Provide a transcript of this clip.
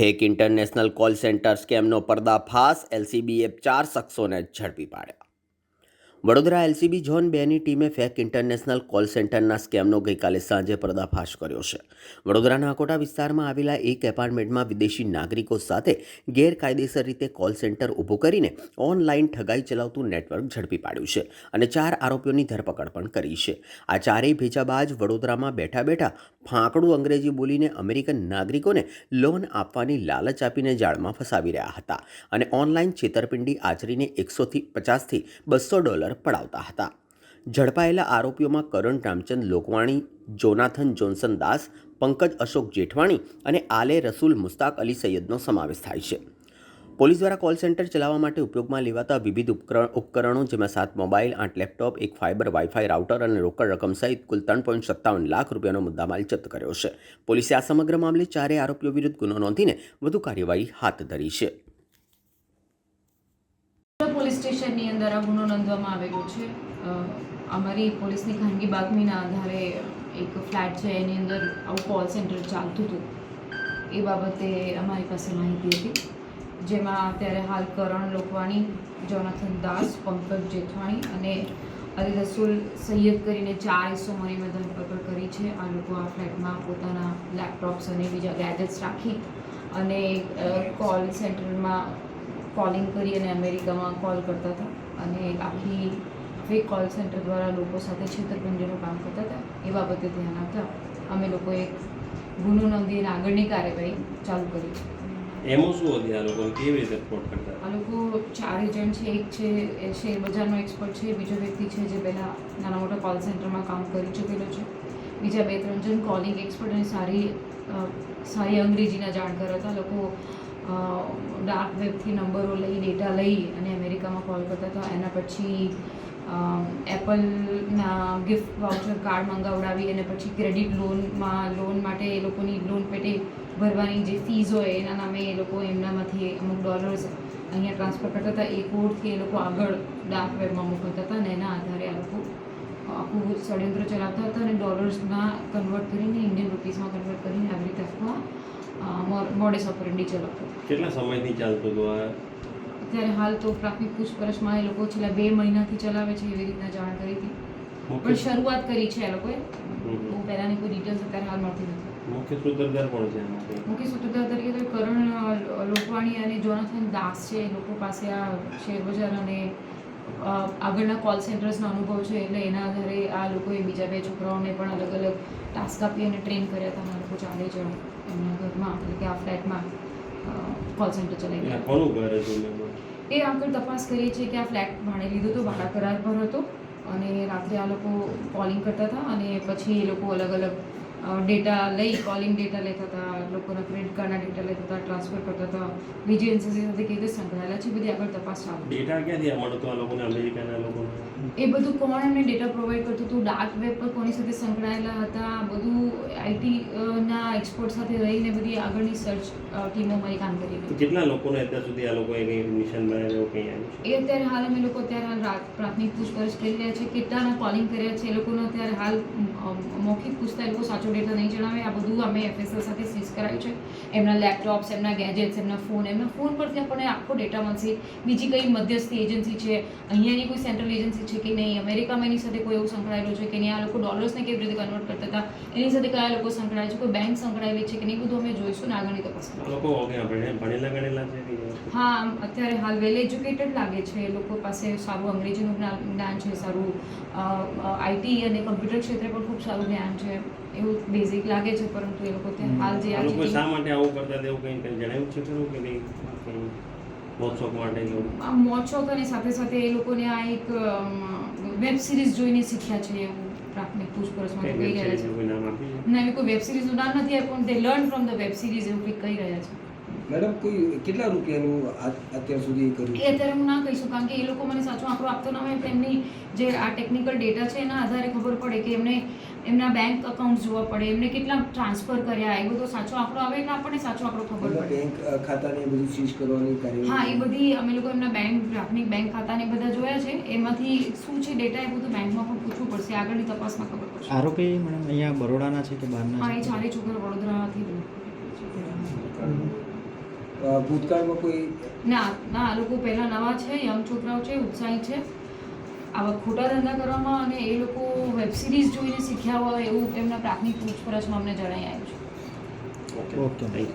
Fake international call centre સ્કેમનો પર્દાફાશ, એલસીબીએ 4 શખ્સોને ઝડપી પાડ્યા. વડોદરા એલસીબી ઝોન 2ની ટીમે ફેક ઇન્ટરનેશનલ કોલ સેન્ટરના સ્કેમનો ગઈકાલે સાંજે પર્દાફાશ કર્યો છે. વડોદરાના અકોટા વિસ્તારમાં આવેલા એક એપાર્ટમેન્ટમાં વિદેશી નાગરિકો સાથે ગેરકાયદેસર રીતે કોલ સેન્ટર ઊભું કરીને ઓનલાઈન ઠગાઈ ચલાવતું નેટવર્ક ઝડપી પાડ્યું છે અને 4 આરોપીઓની ધરપકડ પણ કરી છે. આ ચારેય ભેજાબાજ વડોદરામાં બેઠા બેઠા ફાંકડું અંગ્રેજી બોલીને અમેરિકન નાગરિકોને લોન આપવાની લાલચ આપીને જાળમાં ફસાવી રહ્યા હતા અને ઓનલાઈન છેતરપિંડી આચરીને $150 થી $200 પડાવતા હતા. ઝડપાયેલા આરોપીઓમાં કરણ રામચંદ લોકવાણી, જોનાથન જોન્સન દાસ, પંકજ અશોક જેઠવાણી અને આલે રસૂલ મુસ્તાક અલી સૈયદનો સમાવેશ થાય છે. પોલીસ દ્વારા કોલ સેન્ટર ચલાવવા માટે ઉપયોગમાં લેવાતા વિવિધ ઉપકરણો જેમાં 7 મોબાઈલ, 8 લેપટોપ, એક ફાઇબર વાઈફાઈ રાઉટર અને રોકડ રકમ સહિત કુલ $3.57 લાખ રૂપિયાનો મુદ્દામાલ જપ્ત કર્યો છે. પોલીસે આ સમગ્ર મામલે 4 આરોપીઓ વિરુદ્ધ ગુનો નોંધીને વધુ કાર્યવાહી હાથ ધરી છે. પોલીસ સ્ટેશનની અંદર આ ગુનો નોંધવામાં આવેલો છે. અમારી પોલીસની ખાનગી બાતમીના આધારે એક ફ્લેટ છે એની અંદર આવું કોલ સેન્ટર ચાલતું હતું એ બાબતે અમારી પાસે માહિતી હતી, જેમાં અત્યારે હાલ કરણ લોકવાણી, જોનાથન દાસ, પંકજ જેઠવાણી અને અલી રસૂલ સૈયદ કરીને 4 ઇસમોની મેં ધરપકડ કરી છે. આ લોકો આ ફ્લેટમાં પોતાના લેપટોપ્સ અને બીજા ગેજેટ્સ રાખી અને કોલ સેન્ટરમાં કોલિંગ કરી અને અમેરિકામાં કોલ કરતા હતા અને આખી ફેક કોલ સેન્ટર દ્વારા લોકો સાથે છેતરપિંડીનું કામ કરતા હતા. એ બાબતે ધ્યાન આપતા અમે લોકોએ ગુનો નોંધીને આગળની કાર્યવાહી ચાલુ કરી છે. એમાં શું હતી આ લોકો કેવી રીતે ફ્રોડ કરતા? આ લોકો 4 એજન્ટ છે. એક છે એ શેર બજારનો એક્સપર્ટ છે, બીજો વ્યક્તિ છે જે પહેલાં નાના મોટા કોલ સેન્ટરમાં કામ કરી ચૂકેલો છે, બીજા 2-3 જણ કોલિંગ એક્સપર્ટ અને સારી અંગ્રેજીના જાણકાર હતા. લોકો ડાર્ક વેબથી નંબરો લઈ, ડેટા લઈ અને અમેરિકામાં કોલ કરતા હતા. એના પછી એપલના ગિફ્ટ વાઉચર કાર્ડ મંગાવડાવી અને પછી ક્રેડિટ લોન માટે એ લોકોની લોન પેટે ભરવાની જે ફીઝ હોય એના નામે એ લોકો એમનામાંથી અમુક ડોલર્સ અહીંયા ટ્રાન્સફર કરતા હતા. એ કોડથી એ લોકો આગળ ડાર્ક વેબમાં મોકલતા હતા અને એના આધારે આ લોકો આખું ષડયંત્ર ચલાવતા હતા અને ડોલર્સમાં કન્વર્ટ કરીને ઇન્ડિયન રૂપીસમાં કન્વર્ટ કરીને આવી રીતે આખું મોડેસ ઓપરેન્ડી ચલાવતા હતા. કેટલા સમયથી ચાલતું હતું આ? અત્યારે હાલ તો પ્રાથમિક પૂછપરછમાં એ લોકો છેલ્લા 2 મહિનાથી ચલાવે છે એવી રીતના જાણ કરી હતી, પણ શરૂઆત કરી છે એ લોકોએ. બહુ પહેલાંની કોઈ ડિટેલ્સ અત્યારે હાલ મળતી નથી. મુખ્ય સૂત્રધાર કોણ છે આમાંથી? મુખ્ય સૂત્રધાર તરીકે તો કરણ લોકવાણી અને જોનાથન દાસ છે. એ લોકો પાસે આ શેરબજાર અને આગળના કોલ સેન્ટર્સનો અનુભવ છે, એટલે એના આધારે આ લોકોએ બીજા 2 છોકરાઓને પણ અલગ અલગ ટાસ્ક આપી અને ટ્રેન કર્યા હતા. આ લોકો 4 જણ એમના ઘરમાં એટલે કે આ ફ્લેટમાં કોલ સેન્ટર ચલાવી. કોનું ઘર હતું? એ આગળ તપાસ કરીએ છીએ કે આ ફ્લેટ ભાડે લીધો હતો, ભાડા કરાર પર હતો અને રાત્રે આ લોકો કોલિંગ કરતા હતા અને પછી એ લોકો અલગ અલગ ડેટા લઈ, કોલિંગ ડેટા લેતા હતા, લોકોના ક્રેડિટ કાર્ડના ડેટા લેતા હતા, ટ્રાન્સફર કરતા હતા. બીજી એજન્સી સાથે કેવી રીતે સંકળાયેલા છે બધી આગળ તપાસ ચાલુ. ડેટા ક્યાંથી મળતો આ લોકોને, અમેરિકાના લોકોને? એ બધું કોણ એમને ડેટા પ્રોવાઈડ કરતું હતું, ડાર્ક વેબ પર કોની સાથે સંકળાયેલા હતા, બધું આઈટીના એક્સપર્ટ સાથે રહીને બધી આગળની સર્ચ ટીમો મારી કામ કરી રહી. કેટલા લોકોને અત્યાર સુધી આ લોકોએ કંઈ નિશાન બનાવ્યું કંઈ આવ્યું? એ અત્યારે હાલ અમે લોકો અત્યારે હાલ પ્રાથમિક પૂછપરછ કરી રહ્યા છે. કેટલાના કોલિંગ કર્યા છે એ લોકોનો અત્યારે હાલ મૌખિક પૂછતા એ લોકો સાચો ડેટા નહીં જણાવે. આ બધું અમે એફએસએલ સાથે સીઝ કરાયું છે. એમના લેપટોપ્સ, એમના ગેજેટ્સ, એમના ફોન પરથી આપણને આખો ડેટા મળશે. બીજી કઈ મધ્યસ્થી એજન્સી છે, અહીંયાની કોઈ સેન્ટ્રલ એજન્સી છે કે નહીં, અમેરિકામાં એની સાથે કોઈ એવું સંકળાયેલું છે કે નહીં, આ લોકો ડોલર્સને કેવી રીતે કન્વર્ટ કરતા હતા, એની સાથે કયા લોકો સંકળાયેલા છે, કોઈ બેંક સંકળાયેલી છે કે નહીં, બધું અમે જોઈશું ને આગળની તપાસ લોકો ભણેલા ગણેલા છે? હા, અત્યારે હાલ વેલ એજ્યુકેટેડ લાગે છે. એ લોકો પાસે સારું અંગ્રેજીનું જ્ઞાન છે, સારું આઈટી અને કમ્પ્યુટર ક્ષેત્રે પણ ખૂબ સારું જ્ઞાન છે એવું બેઝિક લાગે છે. પરંતુ એ લોકો હાલ જે આ લોકો શા માટે આવું કરતા તેવું કંઈ જણાવ્યું છે ખરું કે નહીં? મોજશોખ માટે મોજશોખ અને સાથે સાથે એ લોકોને આ એક વેબ સિરીઝ જોઈને શીખ્યા છે એવું પ્રાથમિક પૂછપરછમાં કહી રહ્યા છે. ના, એવી કોઈ વેબ સિરીઝનું નામ નથી આપ્યું, તે learn from the web series એવું કંઈક કહી રહ્યા છે. મેડમ, કોઈ કેટલા રૂપિયાનું અત્યાર સુધી કર્યું? એ અત્યારે હું ના કહીશું, કારણ કે એ લોકો મને સાચો આંકડો આપતો ના હોય. એમની જે આ ટેકનિકલ ડેટા છે એના આધારે ખબર પડે કે એમને એમના બેંક અકાઉન્ટ જોવા પડે, એમને કેટલા ટ્રાન્સફર કર્યા, એ બધો સાચો આંકડો આવે એટલે આપણને સાચો આંકડો ખબર પડે. બેંક ખાતાને બધું સીઝ કરવાની કાર્યવાહી? હા, એ બધી અમે લોકો એમના પ્રાથમિક બેંક ખાતાને બધા જોયા છે. એમાંથી શું છે ડેટા એ બધું બેંકમાં પણ પૂછવું પડશે, આગળની તપાસમાં ખબર પડશે. આરોપી મેડમ અહીંયા બરોડાના છે કે બહારના? હા, એ 4 છોકરા વડોદરાથી. ભૂતકાળમાં કોઈ ના ના આ લોકો પહેલાં નવા છે, યંગ છોકરાઓ છે, ઉત્સાહી છે. આવા ખોટા ધંધા કરવામાં અને એ લોકો વેબ સિરીઝ જોઈને શીખ્યા હોય એવું એમના પ્રાથમિક પૂછપરછમાં અમને જણાઈ આવ્યું છે. Okay thank you.